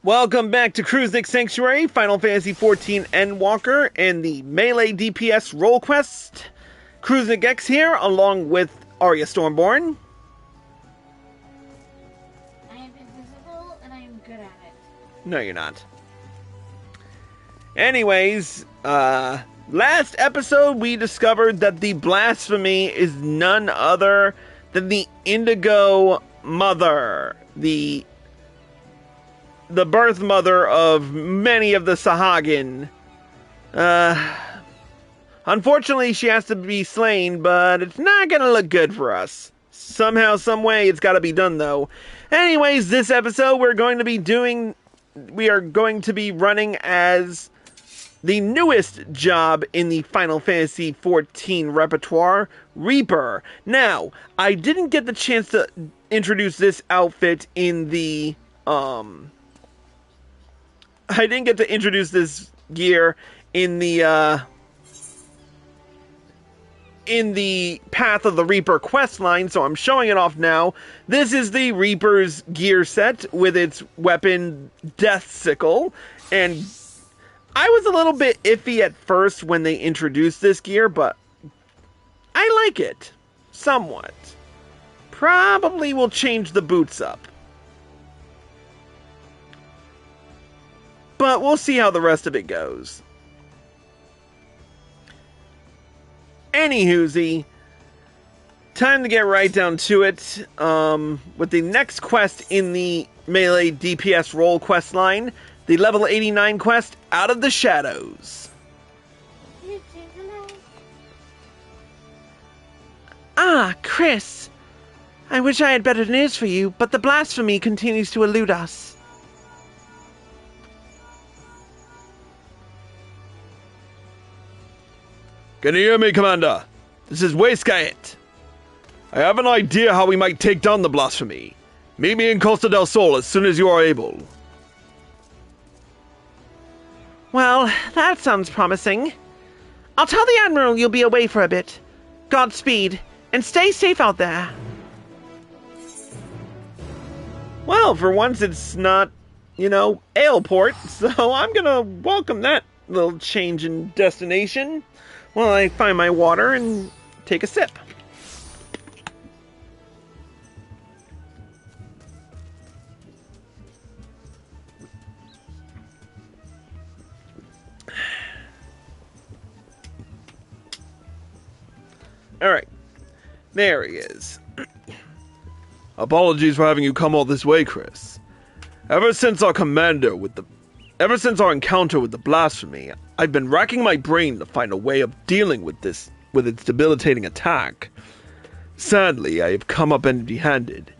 Welcome back to Kruznik Sanctuary, Final Fantasy XIV Endwalker, and the Melee DPS role quest. Kruznik X here, along with Arya Stormborn. I am invisible, and I am good at it. No, you're not. Anyways, last episode we discovered that the blasphemy is none other than the Indigo Mother, the birth mother of many of the Sahagin. Unfortunately, she has to be slain, but it's not gonna look good for us. Somehow, some way, it's gotta be done, though. Anyways, this episode, we are going to be running as the newest job in the Final Fantasy XIV repertoire, Reaper. Now, I didn't get the chance to introduce this outfit in the, I didn't get to introduce this gear in the Path of the Reaper questline, so I'm showing it off now. This is the Reaper's gear set with its weapon, Death Sickle, and I was a little bit iffy at first when they introduced this gear, but I like it. Somewhat. Probably will change the boots up. But we'll see how the rest of it goes. Anywhoosie, time to get right down to it. With the next quest in the Melee DPS role quest line, the level 89 quest, Out of the Shadows. Ah, Chris. I wish I had better news for you, but the blasphemy continues to elude us. Can you hear me, Commander? This is Wastegaet. I have an idea how we might take down the blasphemy. Meet me in Costa del Sol as soon as you are able. Well, that sounds promising. I'll tell the Admiral you'll be away for a bit. Godspeed, and stay safe out there. Well, for once it's not, Aleport, so I'm gonna welcome that little change in destination while I find my water and take a sip. Alright. There he is. Apologies for having you come all this way, Chris. Ever since our encounter with the blasphemy, I've been racking my brain to find a way of dealing with its debilitating attack. Sadly, I have come up empty-handed,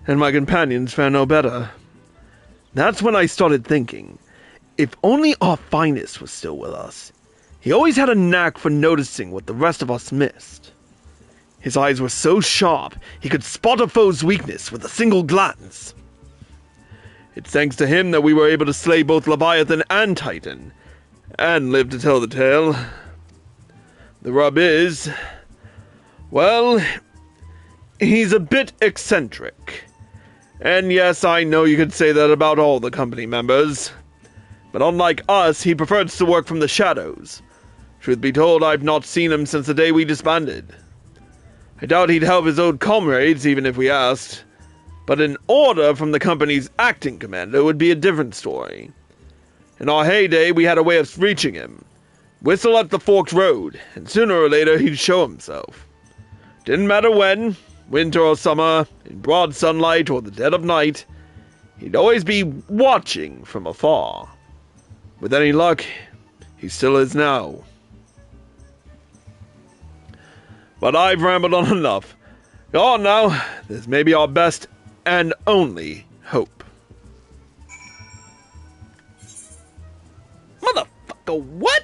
and my companions fare no better. That's when I started thinking, if only our finest was still with us. He always had a knack for noticing what the rest of us missed. His eyes were so sharp, he could spot a foe's weakness with a single glance. It's thanks to him that we were able to slay both Leviathan and Titan, and live to tell the tale. The rub is, well, he's a bit eccentric. And yes, I know you could say that about all the company members. But unlike us, he prefers to work from the shadows. Truth be told, I've not seen him since the day we disbanded. I doubt he'd help his old comrades, even if we asked. But an order from the company's acting commander would be a different story. In our heyday, we had a way of reaching him. Whistle at the forked road, and sooner or later he'd show himself. Didn't matter when, winter or summer, in broad sunlight or the dead of night, he'd always be watching from afar. With any luck, he still is now. But I've rambled on enough. Go on now, this may be our best and only hope. Motherfucker, what?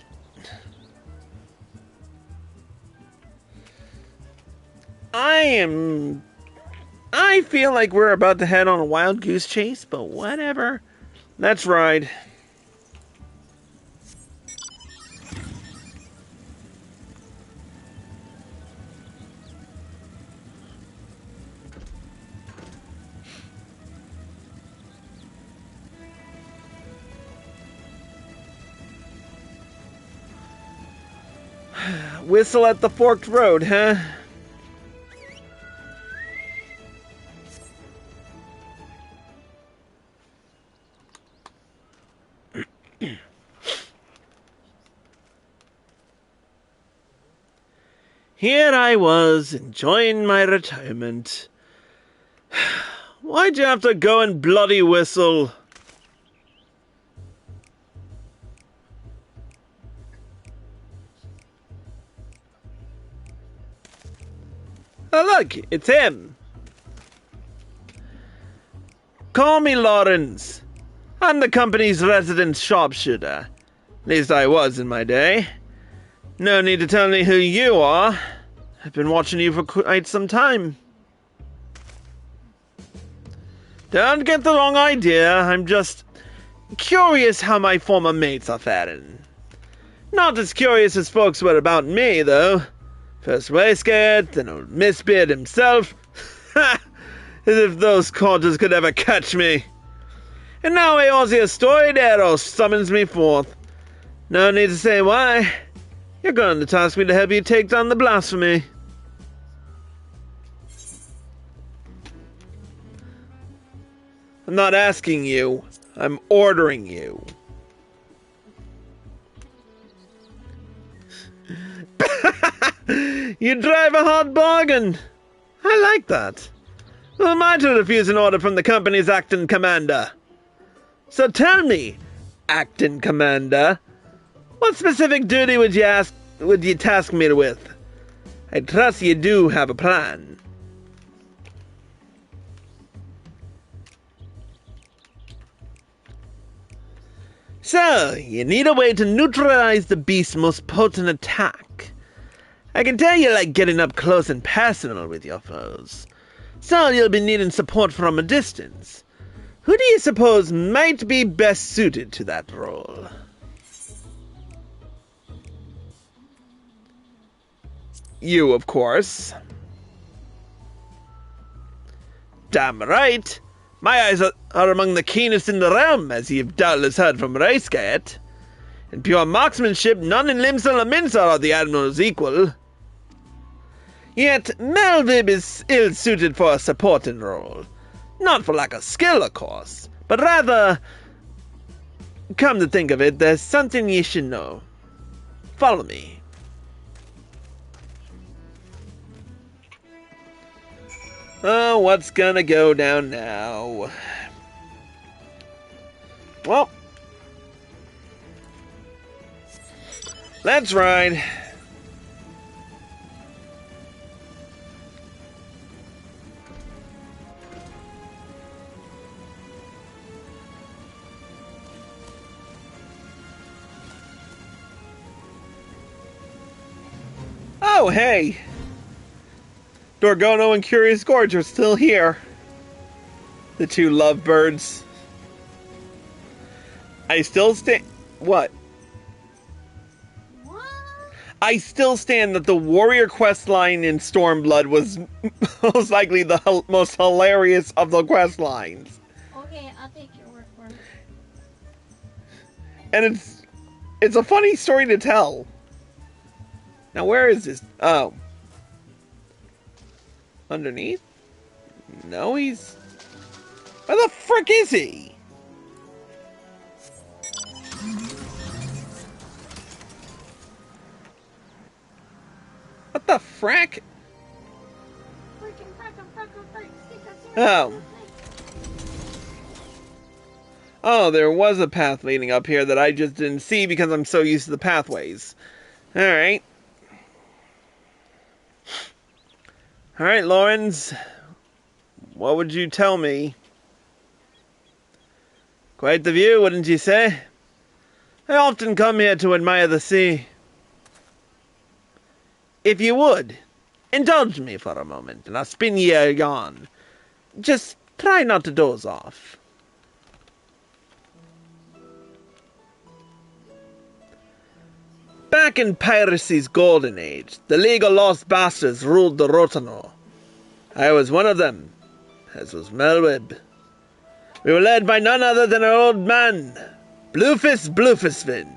I feel like we're about to head on a wild goose chase, but whatever. Let's ride. Whistle at the forked road, huh? Here I was, enjoying my retirement. Why'd you have to go and bloody whistle? Oh, look, it's him. Call me Lawrence. I'm the company's resident sharpshooter. At least I was in my day. No need to tell me who you are. I've been watching you for quite some time. Don't get the wrong idea. I'm just curious how my former mates are faring. Not as curious as folks were about me, though. First Waistcoat, then old Mistbeard himself. Ha! As if those quarters could ever catch me. And now Eorzea's storied arrow summons me forth. No need to say why. You're going to task me to help you take down the blasphemy. I'm not asking you. I'm ordering you. You drive a hard bargain. I like that. Who am I to refuse an order from the company's acting commander? So tell me, acting commander, what specific duty would you task me with? I trust you do have a plan. So, you need a way to neutralize the beast's most potent attack. I can tell you like getting up close and personal with your foes. So you'll be needing support from a distance. Who do you suppose might be best suited to that role? You, of course. Damn right. My eyes are among the keenest in the realm, as you've doubtless heard from Racecat. In pure marksmanship, none in Limsa or Minsa are the Admiral's equal. Yet, Melvib is ill-suited for a supporting role. Not for lack of skill, of course, but rather... Come to think of it, there's something you should know. Follow me. Oh, what's gonna go down now? Well, let's ride. Oh, hey! Dorgono and Curious Gorge are still here. The two lovebirds. I still stand... What? What? I still stand that the warrior quest line in Stormblood was most likely the most hilarious of the quest lines. Okay, I'll take your word for it. And it's a funny story to tell. Now where is this? Oh. Underneath? No, he's... Where the frick is he? What the frack? Oh. Oh, there was a path leading up here that I just didn't see because I'm so used to the pathways. Alright. Alright, Lawrence. What would you tell me? Quite the view, wouldn't you say? I often come here to admire the sea. If you would, indulge me for a moment, and I'll spin ye a yarn. Just try not to doze off. Back in piracy's golden age, the League of Lost Bastards ruled the Rotano. I was one of them, as was Melwib. We were led by none other than our old man, Bluefist Bluefistvin,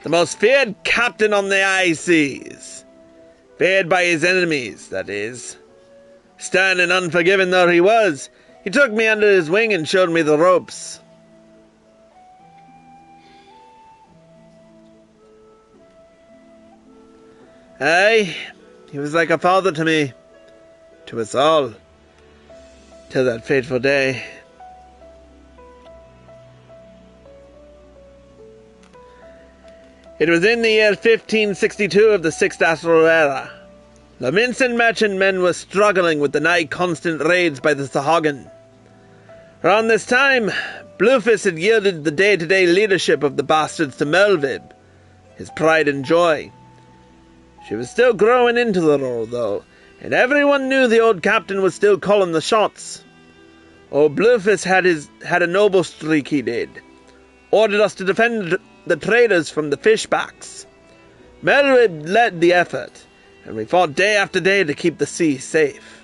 the most feared captain on the high seas. feared by his enemies, that is. Stern and unforgiving though he was, he took me under his wing and showed me the ropes. Aye, he was like a father to me, to us all, till that fateful day. It was in the year 1562 of the Sixth Astral Era. The Mincin merchantmen were struggling with the nigh constant raids by the Sahagin. Around this time, Bluefist had yielded the day-to-day leadership of the bastards to Melvib, his pride and joy. She was still growing into the role, though, and everyone knew the old captain was still calling the shots. Old Bluefist had a noble streak he did. Ordered us to defend the traders from the fishbacks. Melvib led the effort, and we fought day after day to keep the sea safe.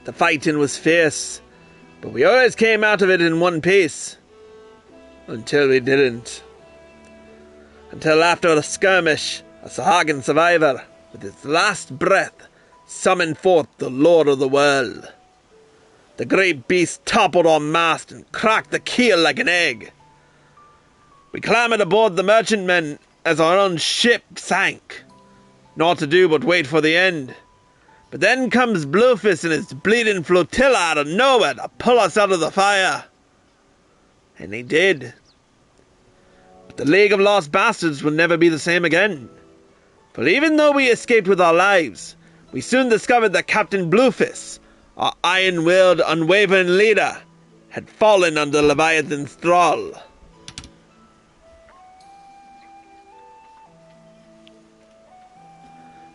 The fighting was fierce, but we always came out of it in one piece. Until we didn't. Until after the skirmish, a Sahagin survivor, with his last breath, summoned forth the Lord of the World. The great beast toppled on mast and cracked the keel like an egg. We clambered aboard the merchantmen as our own ship sank. Naught to do but wait for the end. But then comes Bluefist and his bleeding flotilla out of nowhere to pull us out of the fire. And he did. But the League of Lost Bastards will never be the same again. For even though we escaped with our lives, we soon discovered that Captain Bluefist, our iron-willed, unwavering leader, had fallen under Leviathan's thrall.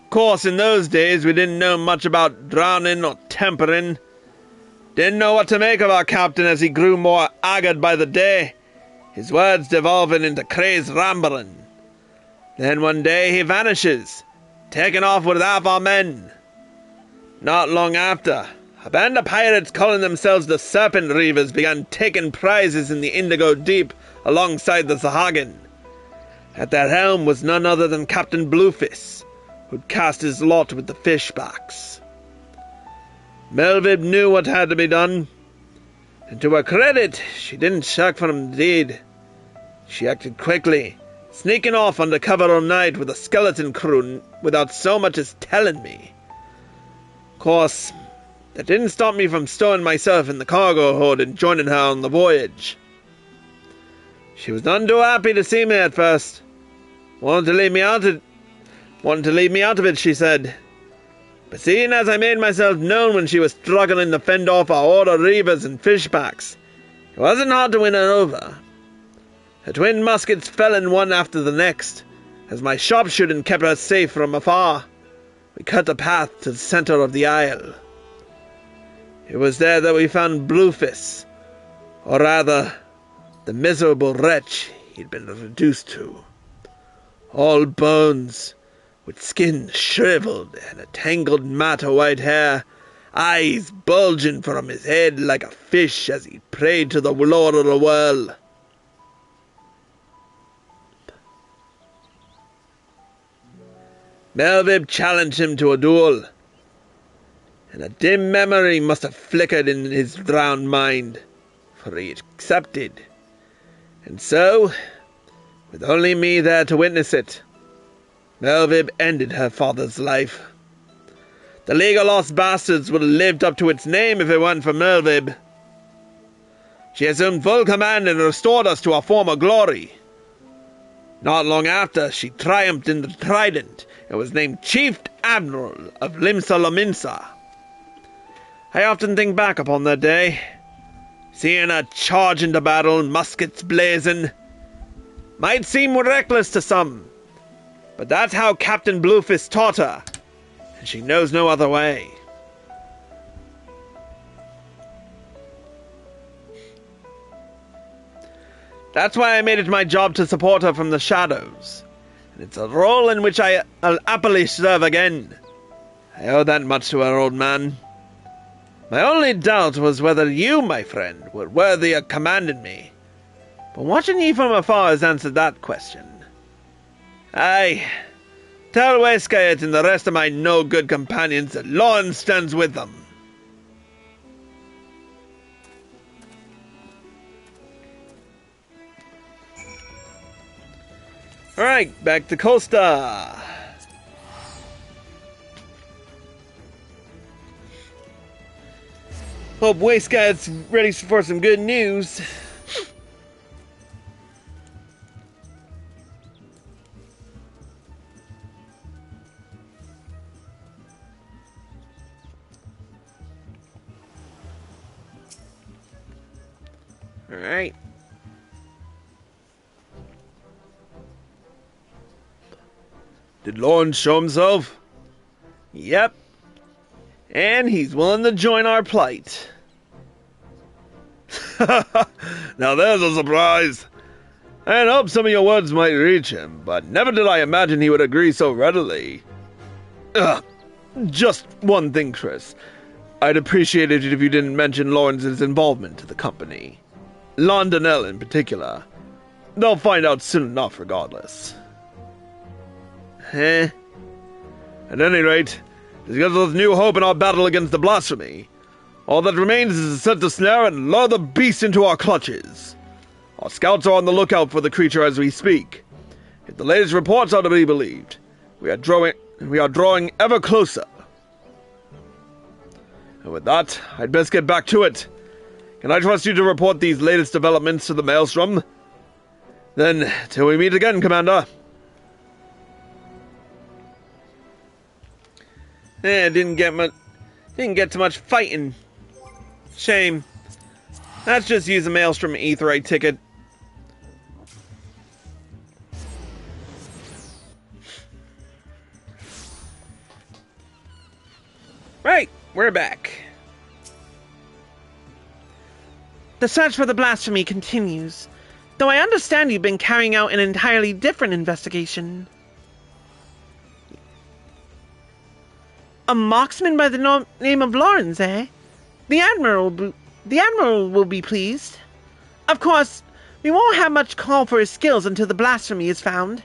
Of course, in those days, we didn't know much about drowning or tempering. Didn't know what to make of our captain as he grew more haggard by the day, his words devolving into crazed rambling. Then one day he vanishes, taken off with half our men. Not long after, a band of pirates calling themselves the Serpent Reavers began taking prizes in the Indigo Deep alongside the Sahagin. At their helm was none other than Captain Bluefist, who'd cast his lot with the fishbacks. Melvib knew what had to be done, and to her credit, she didn't shirk from the deed. She acted quickly, sneaking off under cover all night with a skeleton crew without so much as telling me. Of course, that didn't stop me from stowing myself in the cargo hold and joining her on the voyage. She was none too happy to see me at first. Wanted to leave me out of it, she said. But seeing as I made myself known when she was struggling to fend off our order reavers and fishbacks, it wasn't hard to win her over. Her twin muskets fell in one after the next, as my sharpshooting kept her safe from afar. We cut a path to the center of the isle. It was there that we found Bluefist, or rather, the miserable wretch he'd been reduced to. All bones, with skin shriveled and a tangled mat of white hair, eyes bulging from his head like a fish as he prayed to the Lord of the World. Melvib challenged him to a duel, and a dim memory must have flickered in his drowned mind, for he accepted. And so, with only me there to witness it, Melvib ended her father's life. The League of Lost Bastards would have lived up to its name if it weren't for Melvib. She assumed full command and restored us to our former glory. Not long after, she triumphed in the Trident and was named Chief Admiral of Limsa Lominsa. I often think back upon that day, seeing her charge into battle, muskets blazing. Might seem reckless to some, but that's how Captain Bluefist taught her, and she knows no other way. That's why I made it my job to support her from the shadows, and it's a role in which I'll happily serve again. I owe that much to her, old man. My only doubt was whether you, my friend, were worthy of commanding me. but watching ye from afar has answered that question. Aye, tell Westgate and the rest of my no-good companions that Lawrence stands with them. Alright, back to Costa. Hope Wastegate's ready for some good news. Alright. Did Lawrence show himself? Yep. And he's willing to join our plight. Now there's a surprise. I had hoped some of your words might reach him, but never did I imagine he would agree so readily. Just one thing, Chris. I'd appreciate it if you didn't mention Lawrence's involvement to the company. Londonell in particular. They'll find out soon enough regardless. Eh? At any rate, this gives us new hope in our battle against the blasphemy. All that remains is to set the snare and lure the beast into our clutches. Our scouts are on the lookout for the creature as we speak. If the latest reports are to be believed, we are drawing ever closer. And with that, I'd best get back to it. Can I trust you to report these latest developments to the Maelstrom? Then, till we meet again, Commander. Didn't get to much fighting. Shame. Let's just use a Maelstrom Aetheryte ticket. Right, we're back. The search for the blasphemy continues, though I understand you've been carrying out an entirely different investigation. A marksman by the name of Lawrence, eh? The Admiral will be pleased. Of course, we won't have much call for his skills until the blasphemy is found.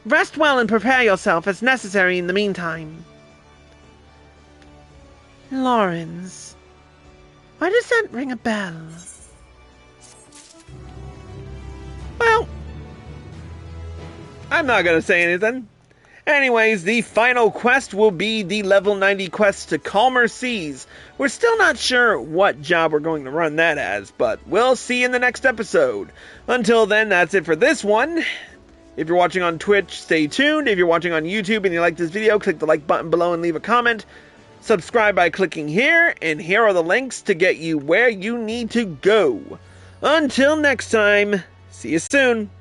Rest well and prepare yourself as necessary in the meantime. Lawrence. Why does that ring a bell? Well, I'm not gonna say anything. Anyways, the final quest will be the level 90 quest to Calmer Seas. We're still not sure what job we're going to run that as, but we'll see in the next episode. Until then, that's it for this one. If you're watching on Twitch, stay tuned. If you're watching on YouTube and you like this video, click the like button below and leave a comment. Subscribe by clicking here, and here are the links to get you where you need to go. Until next time, see you soon.